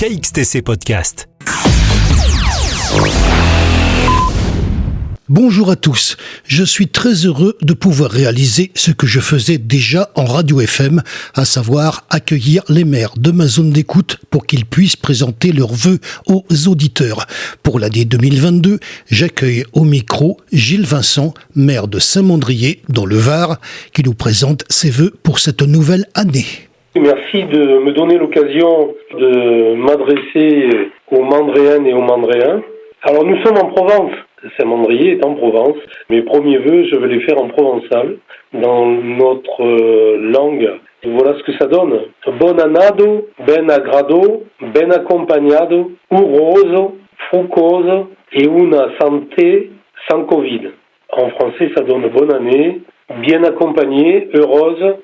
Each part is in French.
KXTC Podcast. Bonjour à tous, je suis très heureux de pouvoir réaliser ce que je faisais déjà en radio FM, à savoir accueillir les maires de ma zone d'écoute pour qu'ils puissent présenter leurs vœux aux auditeurs. Pour l'année 2022, j'accueille au micro Gilles Vincent, maire de Saint-Mandrier, dans le Var, qui nous présente ses vœux pour cette nouvelle année. Merci de me donner l'occasion de m'adresser aux Mandréennes et aux Mandréens. Alors nous sommes en Provence. Saint-Mandrier est en Provence. Mes premiers vœux, je vais les faire en provençal, dans notre langue. Et voilà ce que ça donne. Bon annado, ben agrado, ben accompagnado, uroso, frucose et una santé sans Covid. En français, ça donne bonne année, bien accompagnée, heureuse,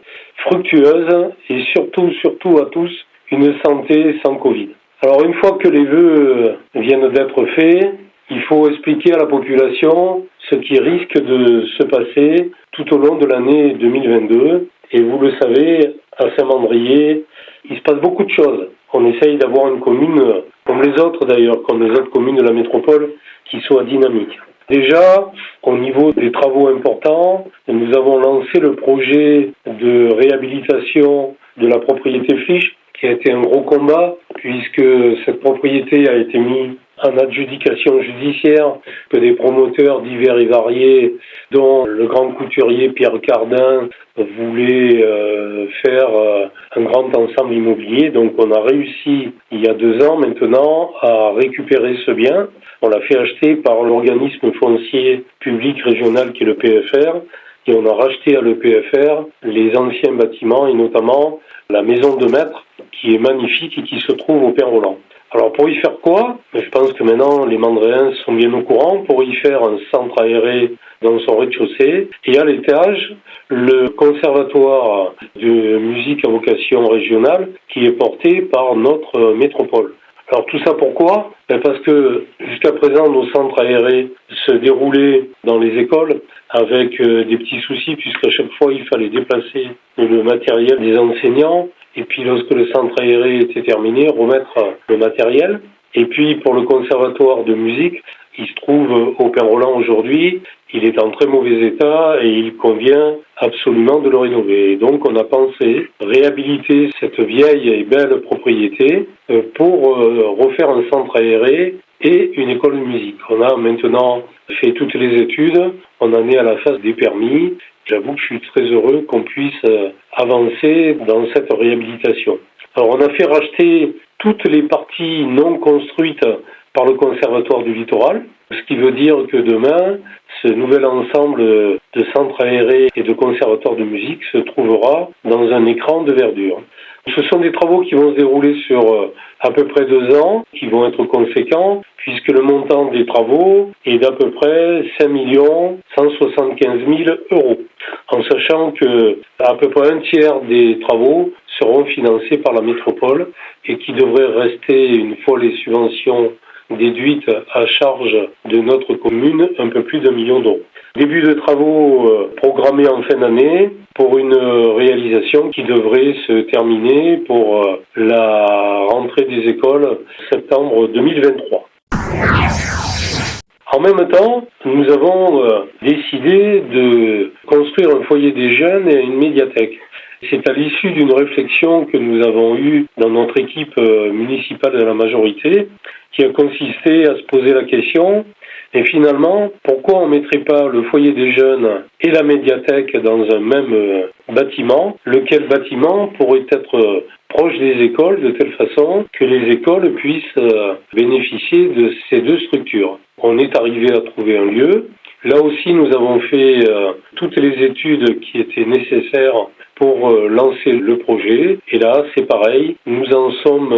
fructueuse et surtout à tous, une santé sans Covid. Alors une fois que les vœux viennent d'être faits, il faut expliquer à la population ce qui risque de se passer tout au long de l'année 2022. Et vous le savez, à Saint-Mandrier, il se passe beaucoup de choses. On essaye d'avoir une commune, comme les autres d'ailleurs, comme les autres communes de la métropole, qui soit dynamique. Déjà, au niveau des travaux importants, nous avons lancé le projet de réhabilitation de la propriété Flich, qui a été un gros combat, puisque cette propriété a été mise en adjudication judiciaire, que des promoteurs divers et variés, dont le grand couturier Pierre Cardin, voulait faire un grand ensemble immobilier. Donc on a réussi, il y a 2 ans maintenant, à récupérer ce bien. On l'a fait acheter par l'organisme foncier public régional qui est le PFR, et on a racheté à l'EPFR les anciens bâtiments, et notamment la maison de maître, qui est magnifique et qui se trouve au Père-Roland. Alors pour y faire quoi ? Je pense que maintenant les Mandréens sont bien au courant. Pour y faire un centre aéré dans son rez-de-chaussée, et à l'étage, le conservatoire de musique à vocation régionale qui est porté par notre métropole. Alors tout ça pourquoi ? Parce que jusqu'à présent nos centres aérés se déroulaient dans les écoles avec des petits soucis, puisqu'à chaque fois il fallait déplacer le matériel des enseignants, et puis lorsque le centre aéré était terminé, remettre le matériel. Et puis pour le conservatoire de musique, il se trouve au Père-Roland aujourd'hui, il est en très mauvais état et il convient absolument de le rénover. Et donc on a pensé réhabiliter cette vieille et belle propriété pour refaire un centre aéré et une école de musique. On a maintenant fait toutes les études, on en est à la phase des permis. J'avoue que je suis très heureux qu'on puisse avancer dans cette réhabilitation. Alors on a fait racheter toutes les parties non construites par le Conservatoire du Littoral, ce qui veut dire que demain, ce nouvel ensemble de centres aérés et de conservatoires de musique se trouvera dans un écran de verdure. Ce sont des travaux qui vont se dérouler sur à peu près 2 ans, qui vont être conséquents, puisque le montant des travaux est d'à peu près 5 175 000 €, en sachant que à peu près un tiers des travaux seront financés par la métropole et qui devraient rester, une fois les subventions déduites à charge de notre commune, un peu plus d'1 million d'euros. Début de travaux programmés en fin d'année pour une réalisation qui devrait se terminer pour la rentrée des écoles septembre 2023. En même temps, nous avons décidé de construire un foyer des jeunes et une médiathèque. C'est à l'issue d'une réflexion que nous avons eue dans notre équipe municipale de la majorité, qui a consisté à se poser la question, et finalement, pourquoi on ne mettrait pas le foyer des jeunes et la médiathèque dans un même bâtiment, lequel bâtiment pourrait être proche des écoles, de telle façon que les écoles puissent bénéficier de ces 2 structures. On est arrivé à trouver un lieu. Là aussi, nous avons fait toutes les études qui étaient nécessaires pour lancer le projet. Et là, c'est pareil, nous en sommes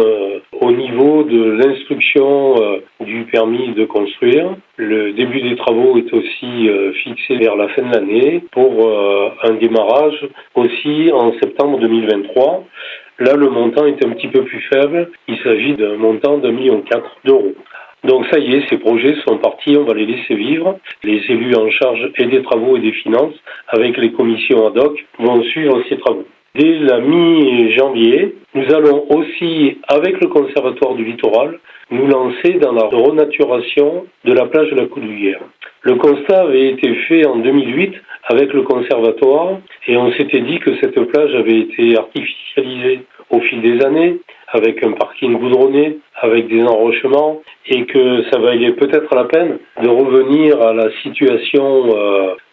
au niveau de l'instruction du permis de construire. Le début des travaux est aussi fixé vers la fin de l'année pour un démarrage aussi en septembre 2023. Là, le montant est un petit peu plus faible. Il s'agit d'un montant d'1,4 million d'euros. Donc ça y est, ces projets sont partis, on va les laisser vivre. Les élus en charge et des travaux et des finances, avec les commissions ad hoc, vont suivre ces travaux. dès la mi-janvier, nous allons aussi, avec le Conservatoire du Littoral, nous lancer dans la renaturation de la plage de la Coudoulière. Le constat avait été fait en 2008 avec le Conservatoire et on s'était dit que cette plage avait été artificialisée au fil des années, avec un parking goudronné, avec des enrochements, et que ça valait peut-être la peine de revenir à la situation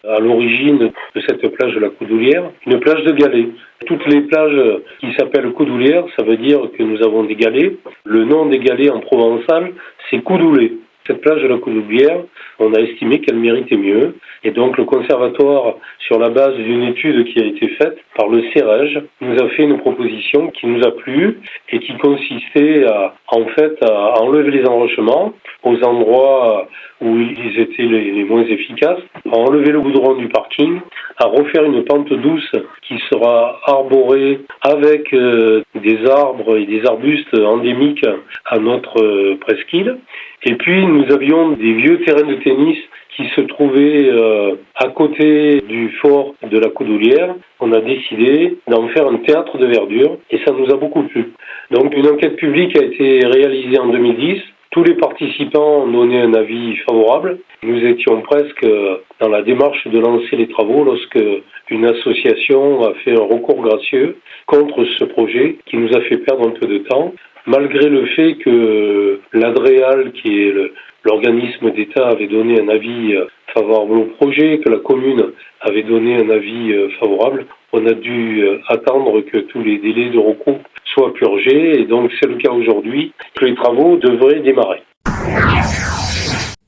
à l'origine de cette plage de la Coudoulière, une plage de galets. Toutes les plages qui s'appellent Coudoulière, ça veut dire que nous avons des galets. Le nom des galets en provençal, c'est Coudoulet. Cette plage de la Coudoulière, on a estimé qu'elle méritait mieux. Et donc le Conservatoire, sur la base d'une étude qui a été faite par le CEREJ, nous a fait une proposition qui nous a plu et qui consistait à enlever les enrochements aux endroits où ils étaient les moins efficaces, à enlever le goudron du parking, à refaire une pente douce qui sera arborée avec des arbres et des arbustes endémiques à notre presqu'île. Et puis nous avions des vieux terrains de tennis qui se trouvaient à côté du fort de la Coudoulière. On a décidé d'en faire un théâtre de verdure et ça nous a beaucoup plu. Donc une enquête publique a été réalisée en 2010. Tous les participants ont donné un avis favorable. Nous étions presque dans la démarche de lancer les travaux lorsque une association a fait un recours gracieux contre ce projet qui nous a fait perdre un peu de temps. Malgré le fait que l'ADREAL, qui est l'organisme d'État, avait donné un avis favorable au projet, que la commune avait donné un avis favorable, on a dû attendre que tous les délais de recours soient purgés, et donc c'est le cas aujourd'hui, que les travaux devraient démarrer.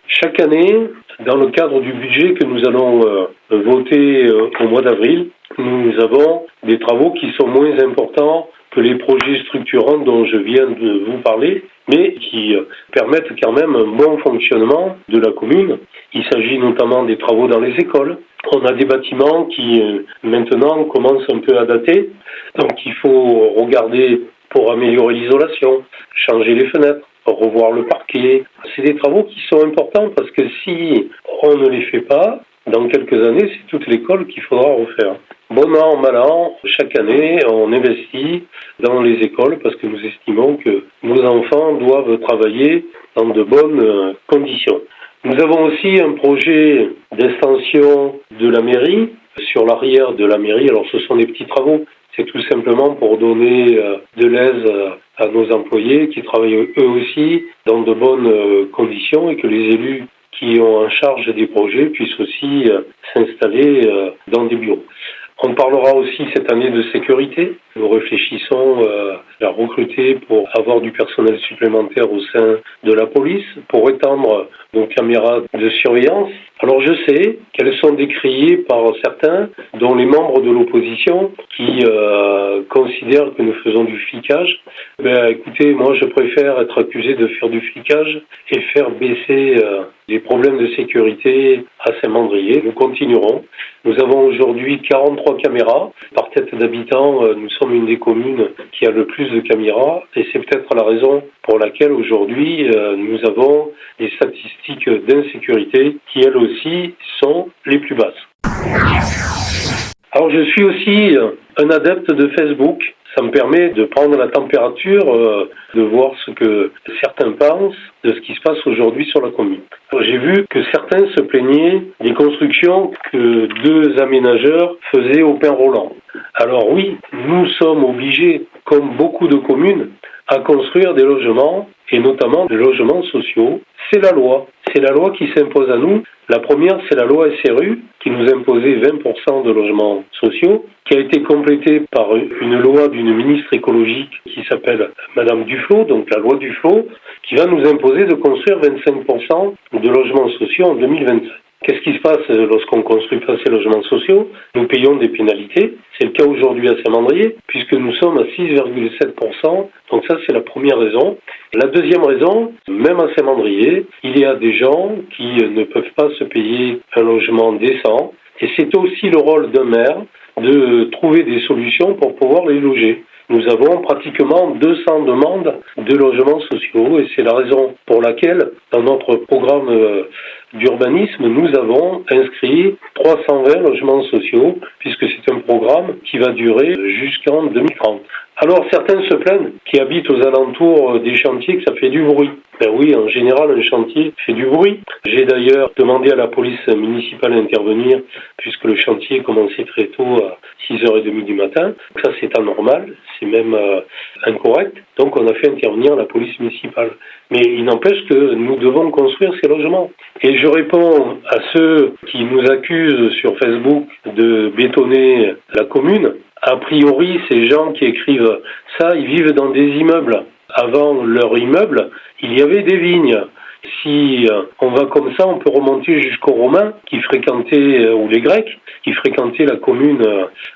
Chaque année, dans le cadre du budget que nous allons voter au mois d'avril, nous avons des travaux qui sont moins importants que les projets structurants dont je viens de vous parler, mais qui permettent quand même un bon fonctionnement de la commune. Il s'agit notamment des travaux dans les écoles. On a des bâtiments qui maintenant commencent un peu à dater, donc il faut regarder pour améliorer l'isolation, changer les fenêtres, revoir le parquet. C'est des travaux qui sont importants parce que si on ne les fait pas, dans quelques années, c'est toute l'école qu'il faudra refaire. Bon an, mal an, chaque année, on investit dans les écoles parce que nous estimons que nos enfants doivent travailler dans de bonnes conditions. Nous avons aussi un projet d'extension de la mairie, sur l'arrière de la mairie. Alors ce sont des petits travaux, c'est tout simplement pour donner de l'aise à nos employés qui travaillent eux aussi dans de bonnes conditions et que les élus qui ont en charge des projets puissent aussi s'installer dans des bureaux. On parlera aussi cette année de sécurité. Nous réfléchissons à recruter pour avoir du personnel supplémentaire au sein de la police, pour étendre nos caméras de surveillance. Alors je sais qu'elles sont décriées par certains, dont les membres de l'opposition, qui considèrent que nous faisons du flicage. Écoutez, moi je préfère être accusé de faire du flicage et faire baisser les problèmes de sécurité à Saint-Mandrier. Nous continuerons. Nous avons aujourd'hui 43 caméras. Par tête d'habitant, nous sommes une des communes qui a le plus de caméras et c'est peut-être la raison pour laquelle aujourd'hui nous avons des statistiques d'insécurité qui elles aussi sont les plus basses. Alors je suis aussi un adepte de Facebook. Ça me permet de prendre la température, de voir ce que certains pensent de ce qui se passe aujourd'hui sur la commune. J'ai vu que certains se plaignaient des constructions que 2 aménageurs faisaient au Pin-Roland. Alors oui, nous sommes obligés, comme beaucoup de communes, à construire des logements, et notamment des logements sociaux. C'est la loi. C'est la loi qui s'impose à nous. La première, c'est la loi SRU, qui nous imposait 20% de logements sociaux, qui a été complétée par une loi d'une ministre écologique qui s'appelle Madame Duflot, donc la loi Duflot, qui va nous imposer de construire 25% de logements sociaux en 2025. Qu'est-ce qui se passe lorsqu'on ne construit pas ces logements sociaux? Nous payons des pénalités. C'est le cas aujourd'hui à Saint-Mandrier, puisque nous sommes à 6,7%. Donc ça, c'est la première raison. La deuxième raison, même à Saint-Mandrier, il y a des gens qui ne peuvent pas se payer un logement décent. Et c'est aussi le rôle d'un maire de trouver des solutions pour pouvoir les loger. Nous avons pratiquement 200 demandes de logements sociaux et c'est la raison pour laquelle, dans notre programme d'urbanisme, nous avons inscrit 320 logements sociaux, puisque c'est un programme qui va durer jusqu'en 2030. Alors certains se plaignent qui habitent aux alentours des chantiers que ça fait du bruit. Ben oui, en général, un chantier fait du bruit. J'ai d'ailleurs demandé à la police municipale d'intervenir, puisque le chantier commençait très tôt, à 6h30 du matin. Ça, c'est anormal, c'est même incorrect. Donc, on a fait intervenir la police municipale. Mais il n'empêche que nous devons construire ces logements. Et je réponds à ceux qui nous accusent sur Facebook de bétonner la commune. A priori, ces gens qui écrivent ça, ils vivent dans des immeubles. Avant leur immeuble, il y avait des vignes. Si on va comme ça, on peut remonter jusqu'aux Romains qui fréquentaient, ou les Grecs, qui fréquentaient la commune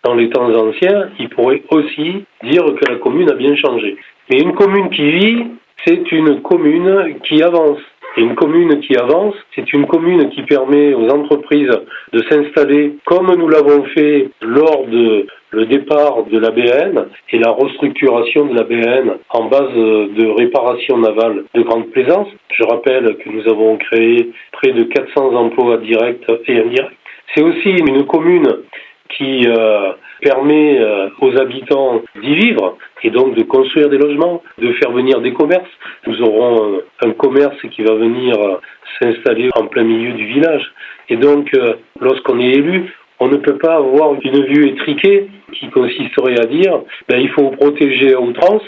dans les temps anciens. Ils pourraient aussi dire que la commune a bien changé. Mais une commune qui vit, c'est une commune qui avance. Et une commune qui avance, c'est une commune qui permet aux entreprises de s'installer comme nous l'avons fait lors de le départ de l'ABN et la restructuration de l'ABN en base de réparation navale de Grande Plaisance. Je rappelle que nous avons créé près de 400 emplois directs et indirects. C'est aussi une commune qui permet aux habitants d'y vivre et donc de construire des logements, de faire venir des commerces. Nous aurons un commerce qui va venir s'installer en plein milieu du village. Et donc, lorsqu'on est élu, on ne peut pas avoir une vue étriquée qui consisterait à dire il faut protéger à outrance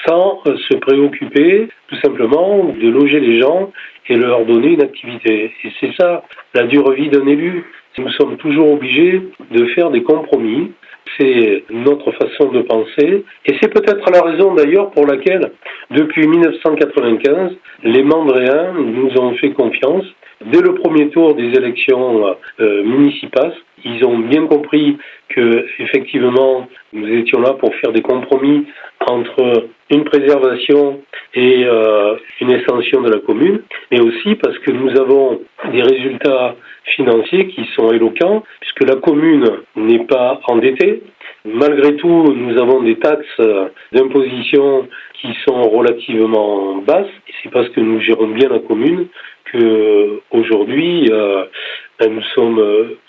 sans se préoccuper tout simplement de loger les gens et leur donner une activité. Et c'est ça, la dure vie d'un élu. Nous sommes toujours obligés de faire des compromis. C'est notre façon de penser. Et c'est peut-être la raison d'ailleurs pour laquelle, depuis 1995, les Mandréens nous ont fait confiance. Dès le premier tour des élections municipales, ils ont bien compris que, effectivement, nous étions là pour faire des compromis entre une préservation et une extension de la commune, mais aussi parce que nous avons des résultats financiers qui sont éloquents, puisque la commune n'est pas endettée. Malgré tout, nous avons des taxes d'imposition qui sont relativement basses, et c'est parce que nous gérons bien la commune que aujourd'hui nous sommes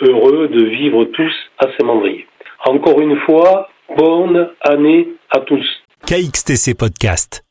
heureux de vivre tous à Saint-Mandrier. Encore une fois, bonne année à tous. KXTC Podcast.